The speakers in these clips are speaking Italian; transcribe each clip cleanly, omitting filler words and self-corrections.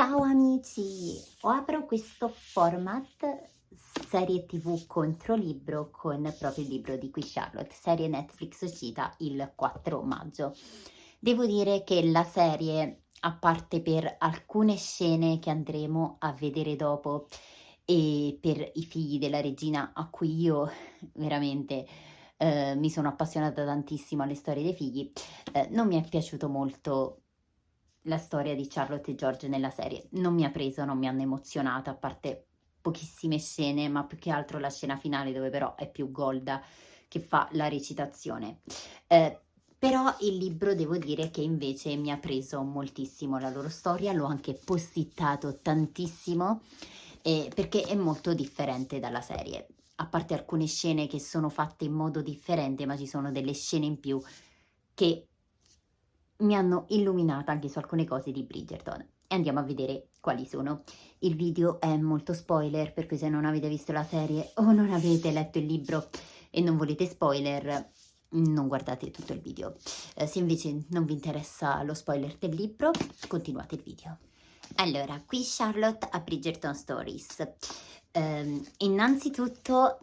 Ciao amici, apro questo format serie TV contro libro con proprio il libro di qui Charlotte, serie Netflix uscita il 4 maggio. Devo dire che la serie, a parte per alcune scene che andremo a vedere dopo e per i figli della regina a cui io veramente mi sono appassionata tantissimo alle storie dei figli, non mi è piaciuto molto la storia di Charlotte e George nella serie. Non mi ha preso, non mi hanno emozionata, a parte pochissime scene, ma più che altro la scena finale dove però è più Golda che fa la recitazione. Però il libro devo dire che invece mi ha preso moltissimo la loro storia, l'ho anche postittato tantissimo perché è molto differente dalla serie. A parte alcune scene che sono fatte in modo differente, ma ci sono delle scene in più che mi hanno illuminata anche su alcune cose di Bridgerton e andiamo a vedere quali sono. Il video è molto spoiler, per cui se non avete visto la serie o non avete letto il libro e non volete spoiler, non guardate tutto il video. Se invece non vi interessa lo spoiler del libro, continuate il video. Allora, qui Charlotte a Bridgerton Stories. Innanzitutto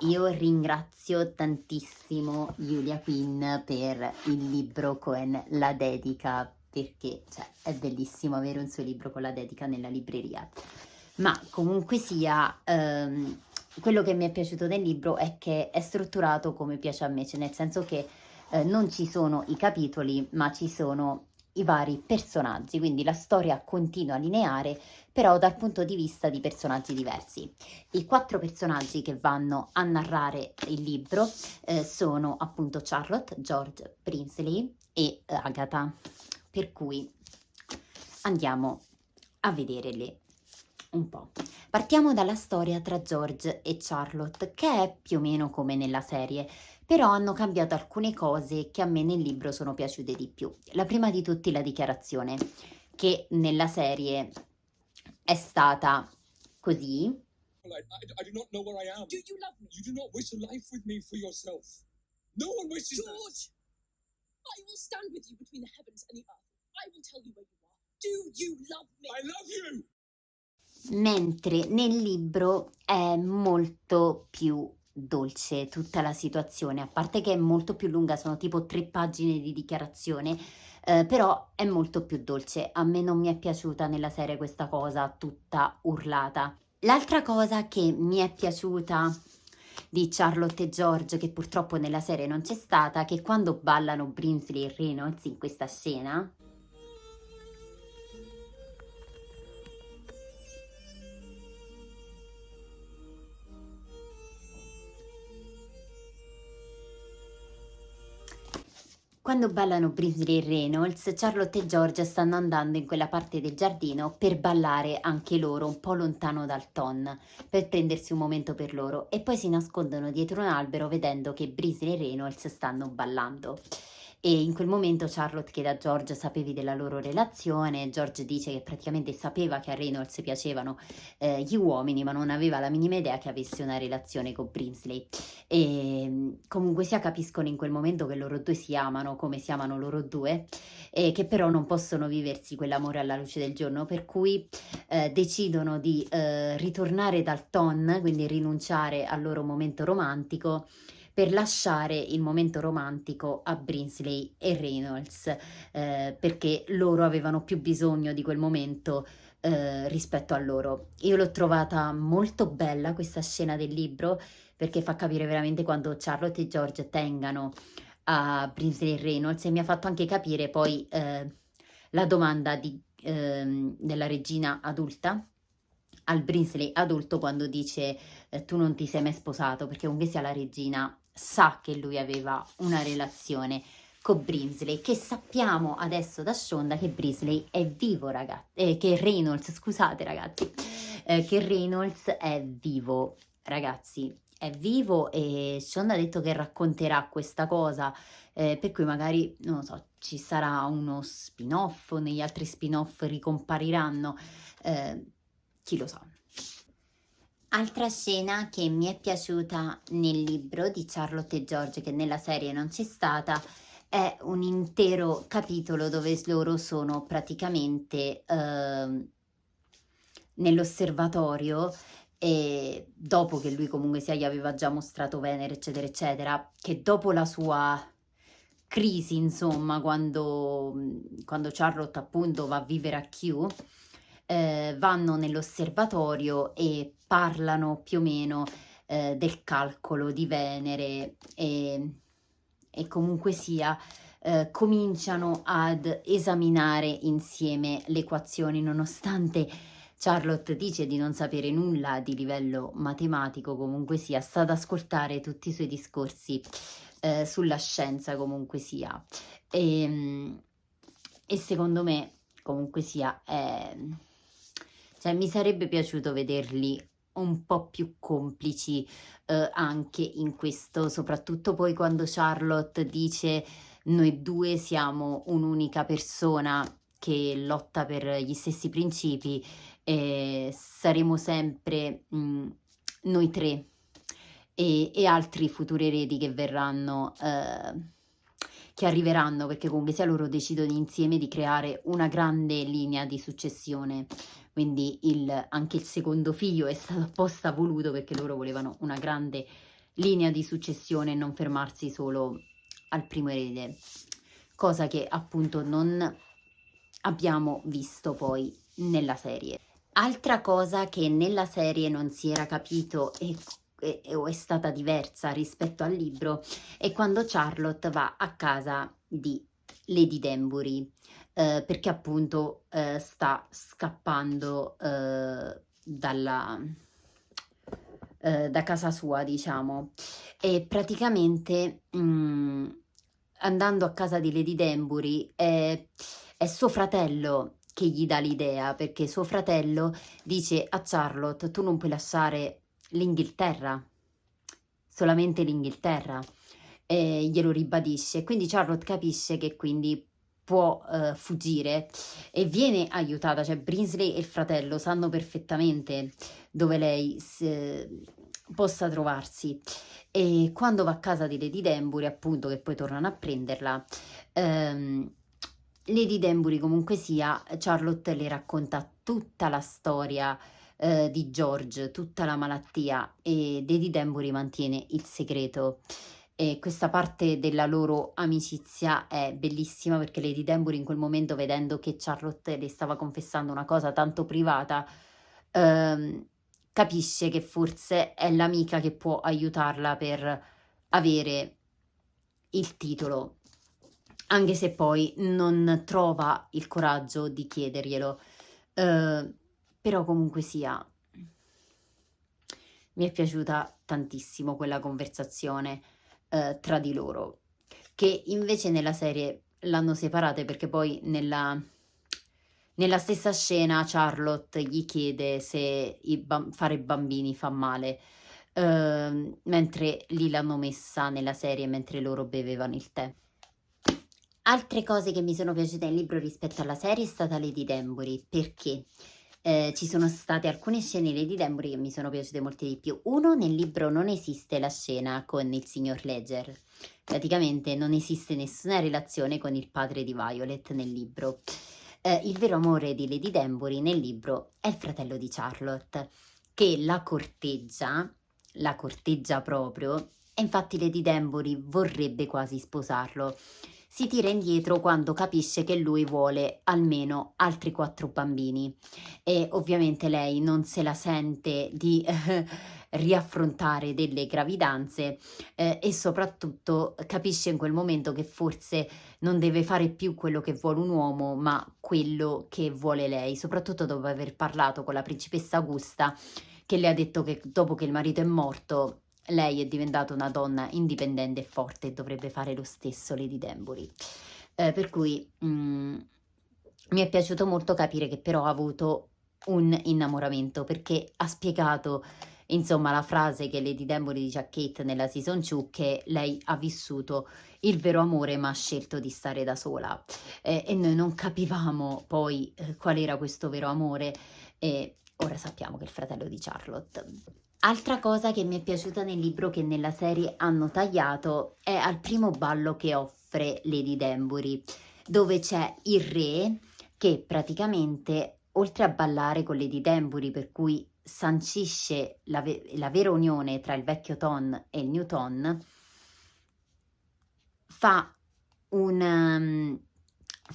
io ringrazio tantissimo Julia Quinn per il libro con la dedica, perché è bellissimo avere un suo libro con la dedica nella libreria. Ma comunque sia, quello che mi è piaciuto del libro è che è strutturato come piace a me, cioè nel senso che non ci sono i capitoli, ma ci sono i vari personaggi, quindi la storia continua lineare, però dal punto di vista di personaggi diversi. I 4 personaggi che vanno a narrare il libro sono appunto Charlotte, George, Brinsley e Agatha, per cui andiamo a vederle un po'. Partiamo dalla storia tra George e Charlotte, che è più o meno come nella serie, però hanno cambiato alcune cose che a me nel libro sono piaciute di più. La prima di tutti la dichiarazione, che nella serie è stata così. I do not know where I am. Do you love me? You do not wish a life with me for yourself. No one wishes George! I will stand with you between the heavens and the earth. I will tell you where you are. Do you love me? I love you! Mentre nel libro è molto più dolce tutta la situazione, a parte che è molto più lunga, sono tipo 3 pagine di dichiarazione, però è molto più dolce. A me non mi è piaciuta nella serie questa cosa tutta urlata. L'altra cosa che mi è piaciuta di Charlotte e George, che purtroppo nella serie non c'è stata, che quando ballano Brinsley e Reynolds in questa scena, quando ballano Brinsley e Reynolds, Charlotte e George stanno andando in quella parte del giardino per ballare anche loro, un po' lontano dal ton, per prendersi un momento per loro, e poi si nascondono dietro un albero vedendo che Brinsley e Reynolds stanno ballando. E in quel momento Charlotte chiede a George: sapevi della loro relazione? George dice che praticamente sapeva che a Reynolds piacevano gli uomini, ma non aveva la minima idea che avesse una relazione con Brinsley. E comunque sia capiscono in quel momento che loro due si amano come si amano loro due, e che però non possono viversi quell'amore alla luce del giorno, per cui decidono di ritornare dal ton, quindi rinunciare al loro momento romantico per lasciare il momento romantico a Brinsley e Reynolds, perché loro avevano più bisogno di quel momento rispetto a loro. Io l'ho trovata molto bella questa scena del libro, perché fa capire veramente quando Charlotte e George tengano a Brinsley e Reynolds, e mi ha fatto anche capire poi la domanda della regina adulta al Brinsley adulto, quando dice tu non ti sei mai sposato, perché comunque sia la regina sa che lui aveva una relazione con Brinsley, che sappiamo adesso da Shonda che Brinsley è vivo, ragazzi, che Reynolds, scusate ragazzi, che Reynolds è vivo, ragazzi, è vivo, e Shonda ha detto che racconterà questa cosa, per cui magari, non lo so, ci sarà uno spin-off, negli altri spin-off ricompariranno, chi lo sa. Altra scena che mi è piaciuta nel libro di Charlotte e George, che nella serie non c'è stata, è un intero capitolo dove loro sono praticamente nell'osservatorio, e dopo che lui comunque sia gli aveva già mostrato Venere, eccetera, eccetera, che dopo la sua crisi, insomma, quando Charlotte appunto va a vivere a Kew, vanno nell'osservatorio e parlano più o meno del calcolo di Venere, e comunque sia cominciano ad esaminare insieme le equazioni, nonostante Charlotte dice di non sapere nulla di livello matematico, comunque sia, sta ad ascoltare tutti i suoi discorsi sulla scienza, comunque sia. E secondo me, comunque sia, cioè, mi sarebbe piaciuto vederli un po' più complici anche in questo, soprattutto poi quando Charlotte dice noi due siamo un'unica persona che lotta per gli stessi principi e saremo sempre noi tre e altri futuri eredi che verranno, che arriveranno, perché comunque sia loro decidono insieme di creare una grande linea di successione. Quindi anche il secondo figlio è stato apposta voluto perché loro volevano una grande linea di successione e non fermarsi solo al primo erede, cosa che appunto non abbiamo visto poi nella serie. Altra cosa che nella serie non si era capito o è stata diversa rispetto al libro è quando Charlotte va a casa di Lady Danbury, perché appunto sta scappando da casa sua, diciamo, e praticamente andando a casa di Lady Danbury è suo fratello che gli dà l'idea, perché suo fratello dice a Charlotte: tu non puoi lasciare l'Inghilterra, solamente l'Inghilterra, e glielo ribadisce. Quindi Charlotte capisce che quindi può fuggire e viene aiutata, cioè Brinsley e il fratello sanno perfettamente dove lei possa trovarsi, e quando va a casa di Lady Danbury, appunto, che poi tornano a prenderla, Lady Danbury comunque sia, Charlotte le racconta tutta la storia di George, tutta la malattia, e Lady Danbury mantiene il segreto. E questa parte della loro amicizia è bellissima, perché Lady Danbury in quel momento, vedendo che Charlotte le stava confessando una cosa tanto privata, capisce che forse è l'amica che può aiutarla per avere il titolo, anche se poi non trova il coraggio di chiederglielo. Però comunque sia, mi è piaciuta tantissimo quella conversazione tra di loro, che invece nella serie l'hanno separate, perché poi nella stessa scena Charlotte gli chiede se fare bambini fa male, mentre lì l'hanno messa nella serie mentre loro bevevano il tè. Altre cose che mi sono piaciute nel libro rispetto alla serie è stata Lady Danbury, perché ci sono state alcune scene di Lady Danbury che mi sono piaciute molto di più. Uno, nel libro non esiste la scena con il signor Ledger, praticamente non esiste nessuna relazione con il padre di Violet nel libro. Il vero amore di Lady Danbury nel libro è il fratello di Charlotte, che la corteggia proprio, e infatti Lady Danbury vorrebbe quasi sposarlo. Si tira indietro quando capisce che lui vuole almeno altri 4 bambini, e ovviamente lei non se la sente di riaffrontare delle gravidanze, e soprattutto capisce in quel momento che forse non deve fare più quello che vuole un uomo, ma quello che vuole lei, soprattutto dopo aver parlato con la principessa Augusta, che le ha detto che dopo che il marito è morto lei è diventata una donna indipendente e forte e dovrebbe fare lo stesso Lady Danbury. Per cui mi è piaciuto molto capire che però ha avuto un innamoramento, perché ha spiegato, insomma, la frase che Lady Danbury dice a Kate nella season 2, che lei ha vissuto il vero amore ma ha scelto di stare da sola, e noi non capivamo poi qual era questo vero amore, e ora sappiamo che è il fratello di Charlotte. Altra cosa che mi è piaciuta nel libro che nella serie hanno tagliato è al primo ballo che offre Lady Danbury, dove c'è il re che praticamente, oltre a ballare con Lady Danbury, per cui sancisce la vera unione tra il vecchio Ton e il new Ton, fa un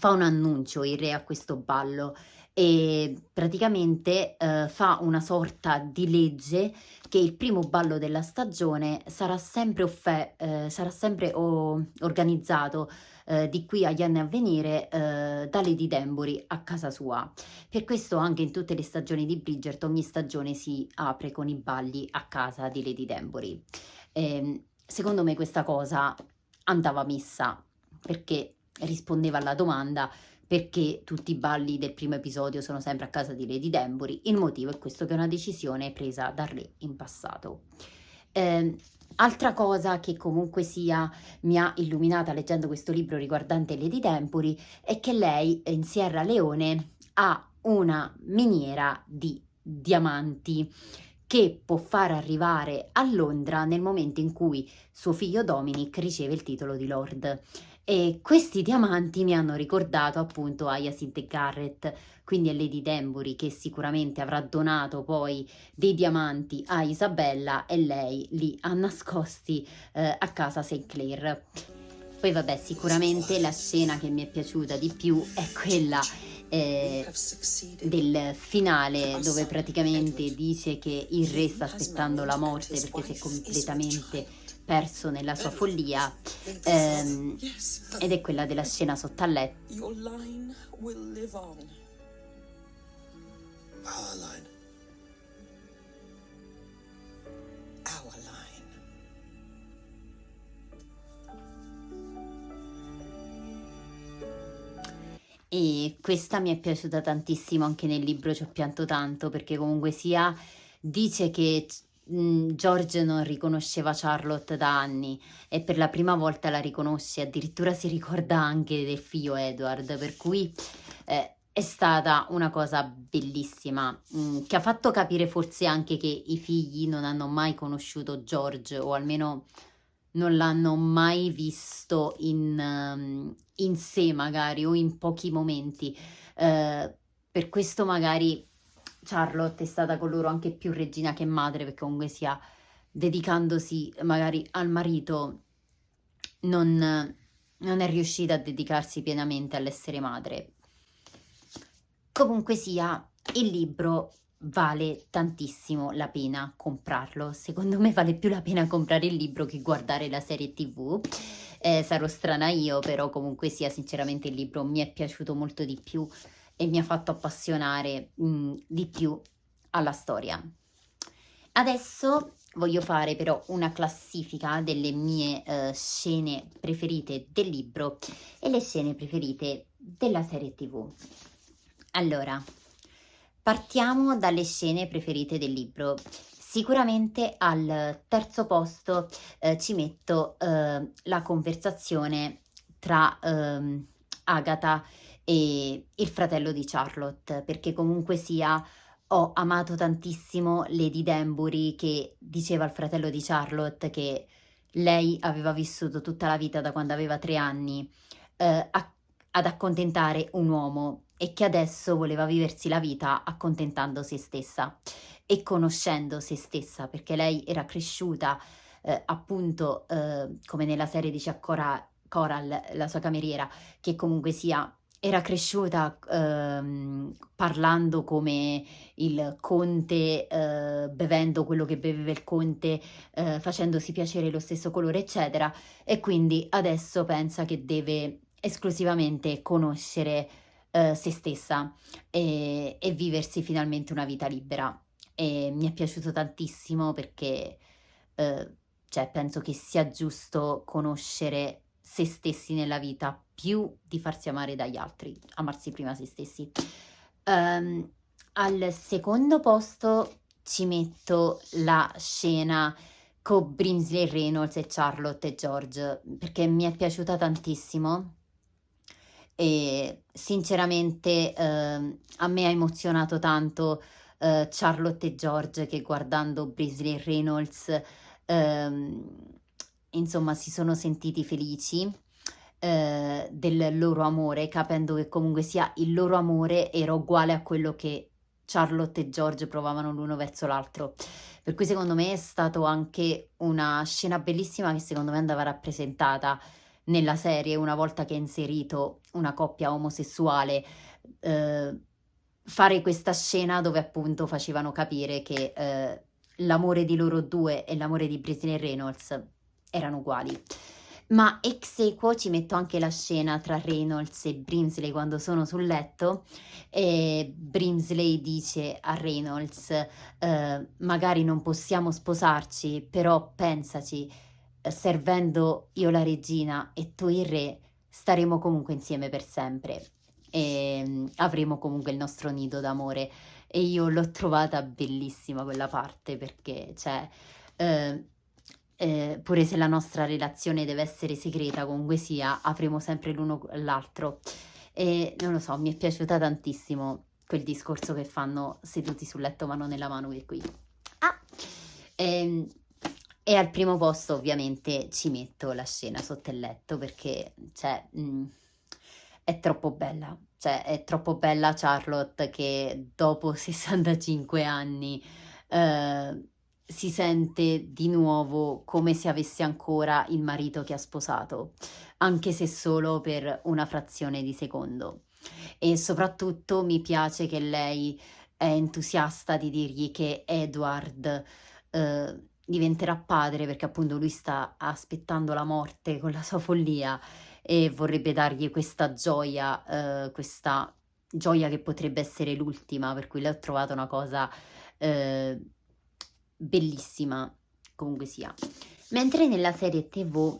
annuncio il re a questo ballo e praticamente fa una sorta di legge che il primo ballo della stagione sarà sempre, organizzato di qui agli anni a venire da Lady Danbury a casa sua. Per questo anche in tutte le stagioni di Bridgerton ogni stagione si apre con i balli a casa di Lady Danbury. Secondo me questa cosa andava messa perché rispondeva alla domanda perché tutti i balli del primo episodio sono sempre a casa di Lady Danbury. Il motivo è questo, che è una decisione presa dal re in passato. Altra cosa che comunque sia mi ha illuminata leggendo questo libro riguardante Lady Danbury è che lei in Sierra Leone ha una miniera di diamanti che può far arrivare a Londra nel momento in cui suo figlio Dominic riceve il titolo di Lord. E questi diamanti mi hanno ricordato appunto Hyacinth e Garrett, quindi a Lady Danbury, che sicuramente avrà donato poi dei diamanti a Isabella e lei li ha nascosti a casa St. Clair. Poi vabbè, sicuramente la scena che mi è piaciuta di più è quella del finale, dove praticamente dice che il re sta aspettando la morte perché si è completamente perso nella sua follia, ed è quella della scena sotto al letto. Your line will live on. Our line. Our line. E questa mi è piaciuta tantissimo, anche nel libro ci ho pianto tanto, perché comunque sia dice che George non riconosceva Charlotte da anni e per la prima volta la riconosce, addirittura si ricorda anche del figlio Edward, per cui è stata una cosa bellissima, che ha fatto capire forse anche che i figli non hanno mai conosciuto George, o almeno non l'hanno mai visto in sé magari, o in pochi momenti. Per questo magari Charlotte è stata con loro anche più regina che madre, perché comunque sia, dedicandosi magari al marito, non è riuscita a dedicarsi pienamente all'essere madre. Comunque sia, il libro vale tantissimo la pena comprarlo. Secondo me vale più la pena comprare il libro che guardare la serie TV. Sarò strana io, però comunque sia, sinceramente il libro mi è piaciuto molto di più e mi ha fatto appassionare di più alla storia. Adesso voglio fare però una classifica delle mie scene preferite del libro e le scene preferite della serie TV. Allora, partiamo dalle scene preferite del libro. Sicuramente al terzo posto ci metto la conversazione tra Agatha e il fratello di Charlotte, perché comunque sia ho amato tantissimo Lady Danbury che diceva al fratello di Charlotte che lei aveva vissuto tutta la vita da quando aveva 3 anni ad accontentare un uomo e che adesso voleva viversi la vita accontentando se stessa e conoscendo se stessa, perché lei era cresciuta appunto come nella serie dice a Coral, la sua cameriera, che comunque sia era cresciuta parlando come il conte, bevendo quello che beveva il conte, facendosi piacere lo stesso colore, eccetera, e quindi adesso pensa che deve esclusivamente conoscere se stessa e viversi finalmente una vita libera. E mi è piaciuto tantissimo perché cioè, penso che sia giusto conoscere se stessi nella vita più di farsi amare dagli altri, amarsi prima se stessi. Al secondo posto ci metto la scena con Brinsley Reynolds e Charlotte e George, perché mi è piaciuta tantissimo e sinceramente a me ha emozionato tanto Charlotte e George, che guardando Brinsley Reynolds insomma si sono sentiti felici del loro amore, capendo che comunque sia il loro amore era uguale a quello che Charlotte e George provavano l'uno verso l'altro. Per cui secondo me è stato anche una scena bellissima che secondo me andava rappresentata nella serie una volta che è inserito una coppia omosessuale, fare questa scena dove appunto facevano capire che l'amore di loro due e l'amore di Britney Reynolds erano uguali. Ma ex aequo ci metto anche la scena tra Reynolds e Brinsley quando sono sul letto e Brinsley dice a Reynolds magari non possiamo sposarci, però pensaci, servendo io la regina e tu il re, staremo comunque insieme per sempre e avremo comunque il nostro nido d'amore. E io l'ho trovata bellissima quella parte perché, cioè, pure se la nostra relazione deve essere segreta, comunque sia, avremo sempre l'uno l'altro. E non lo so, mi è piaciuta tantissimo quel discorso che fanno seduti sul letto mano nella mano che qui. Ah! E al primo posto ovviamente ci metto la scena sotto il letto perché, cioè, è troppo bella. Cioè, è troppo bella Charlotte che dopo 65 anni si sente di nuovo come se avesse ancora il marito che ha sposato, anche se solo per una frazione di secondo. E soprattutto mi piace che lei è entusiasta di dirgli che Edward diventerà padre perché appunto lui sta aspettando la morte con la sua follia e vorrebbe dargli questa gioia che potrebbe essere l'ultima, per cui lei ha trovato una cosa bellissima, comunque sia. Mentre nella serie TV,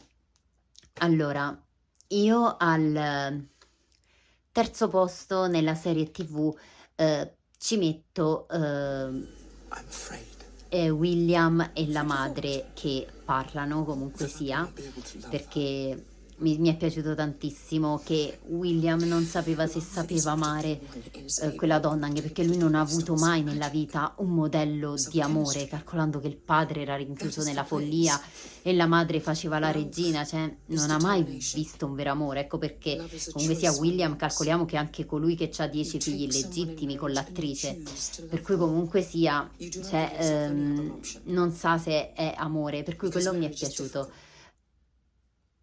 allora, io al terzo posto nella serie TV ci metto I'm afraid. William e la madre che parlano, comunque sia, perché mi è piaciuto tantissimo che William non sapeva se sapeva amare quella donna, anche perché lui non ha avuto mai nella vita un modello di amore, calcolando che il padre era rinchiuso nella follia e la madre faceva la regina, cioè non ha mai visto un vero amore. Ecco perché comunque sia William, calcoliamo che è anche colui che ha 10 figli illegittimi con l'attrice, per cui comunque sia, cioè, non sa se è amore, per cui quello mi è piaciuto.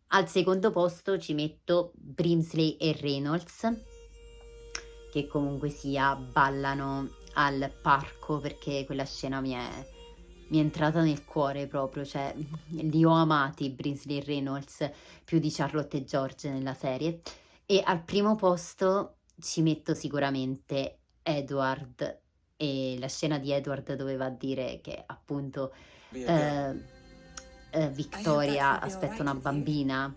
Al secondo posto ci metto Brinsley e Reynolds, che comunque sia ballano al parco, perché quella scena mi è entrata nel cuore proprio, cioè li ho amati Brinsley e Reynolds più di Charlotte e George nella serie. E al primo posto ci metto sicuramente Edward e la scena di Edward dove va a dire che appunto Victoria aspetta una bambina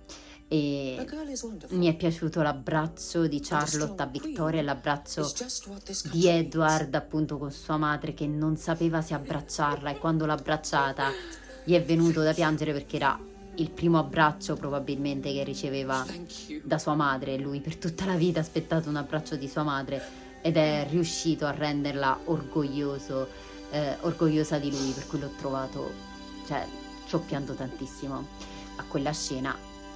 e mi è piaciuto l'abbraccio di Charlotte a Victoria e l'abbraccio di Edward appunto con sua madre che non sapeva se abbracciarla e quando l'ha abbracciata gli è venuto da piangere perché era il primo abbraccio probabilmente che riceveva da sua madre. Lui per tutta la vita ha aspettato un abbraccio di sua madre ed è riuscito a renderla orgogliosa di lui, per cui l'ho trovato, cioè ci ho pianto tantissimo a quella scena.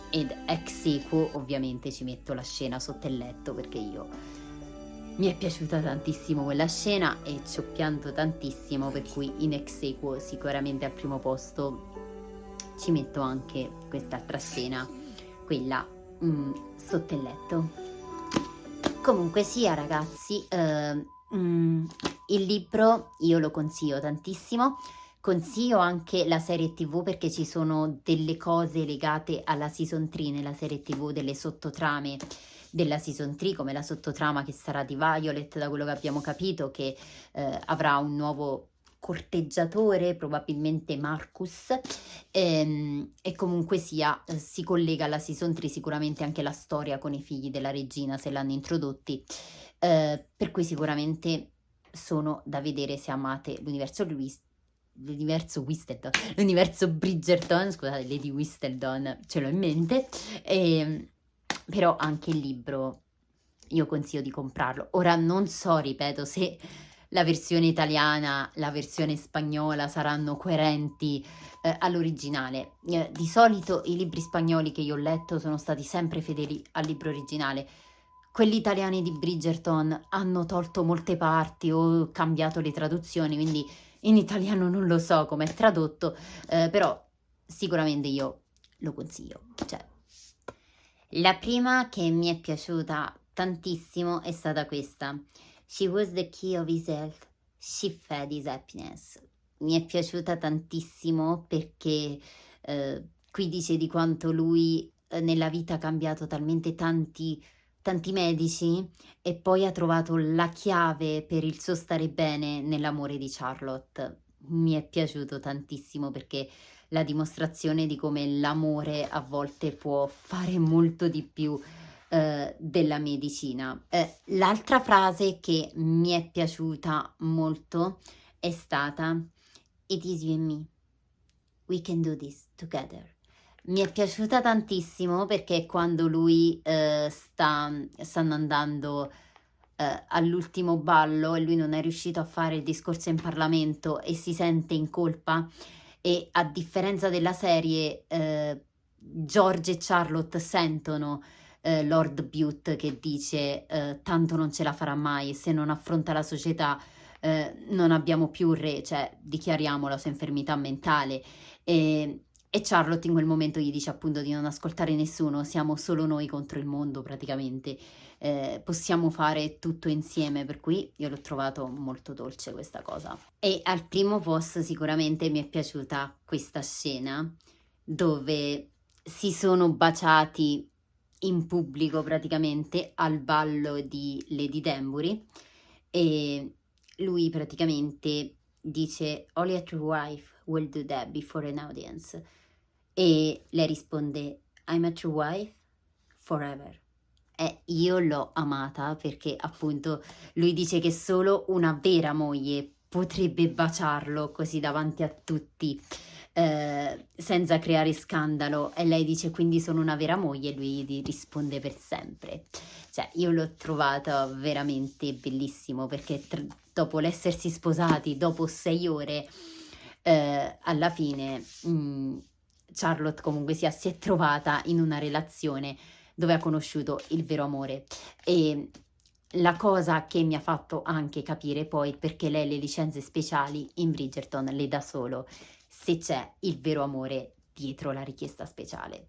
Ed ex aequo ovviamente ci metto la scena sotto il letto perché mi è piaciuta tantissimo quella scena e ci ho pianto tantissimo, per cui in ex aequo sicuramente al primo posto ci metto anche quest'altra scena, quella sotto il letto. Comunque sia ragazzi, il libro io lo consiglio tantissimo. Consiglio anche la serie TV perché ci sono delle cose legate alla season 3 nella serie TV, delle sottotrame della season 3, come la sottotrama che sarà di Violet, da quello che abbiamo capito, che avrà un nuovo corteggiatore, probabilmente Marcus, e comunque sia si collega alla season 3 sicuramente anche la storia con i figli della regina, se l'hanno introdotti, per cui sicuramente sono da vedere se amate l'universo Bridgerton, scusate, Lady Whistledown ce l'ho in mente, però anche il libro io consiglio di comprarlo. Ora non so, ripeto, se la versione italiana, la versione spagnola saranno coerenti all'originale. Di solito i libri spagnoli che io ho letto sono stati sempre fedeli al libro originale. Quelli italiani di Bridgerton hanno tolto molte parti o cambiato le traduzioni, quindi in italiano non lo so come è tradotto, però sicuramente io lo consiglio. Cioè, la prima che mi è piaciuta tantissimo è stata questa. She was the key of his health, she fed his happiness. Mi è piaciuta tantissimo perché qui dice di quanto lui nella vita ha cambiato talmente tanti medici e poi ha trovato la chiave per il suo stare bene nell'amore di Charlotte. Mi è piaciuto tantissimo perché la dimostrazione di come l'amore a volte può fare molto di più della medicina. L'altra frase che mi è piaciuta molto è stata "It is you and me. We can do this together". Mi è piaciuta tantissimo perché quando lui stanno andando all'ultimo ballo e lui non è riuscito a fare il discorso in Parlamento e si sente in colpa, e a differenza della serie George e Charlotte sentono Lord Bute che dice tanto non ce la farà mai e se non affronta la società non abbiamo più un re, cioè dichiariamo la sua infermità mentale. E Charlotte in quel momento gli dice appunto di non ascoltare nessuno, siamo solo noi contro il mondo praticamente, possiamo fare tutto insieme, per cui io l'ho trovato molto dolce questa cosa. E al primo posto sicuramente mi è piaciuta questa scena dove si sono baciati in pubblico praticamente al ballo di Lady Danbury e lui praticamente dice "Only a true wife will do that before an audience". E lei risponde "I'm a true wife forever". E io l'ho amata perché appunto lui dice che solo una vera moglie potrebbe baciarlo così davanti a tutti senza creare scandalo, e lei dice quindi sono una vera moglie, e lui gli risponde per sempre. Cioè io l'ho trovato veramente bellissimo perché dopo l'essersi sposati, dopo 6 ore, alla fine Charlotte comunque si è trovata in una relazione dove ha conosciuto il vero amore. E la cosa che mi ha fatto anche capire poi perché lei le licenze speciali in Bridgerton le dà solo se c'è il vero amore dietro la richiesta speciale.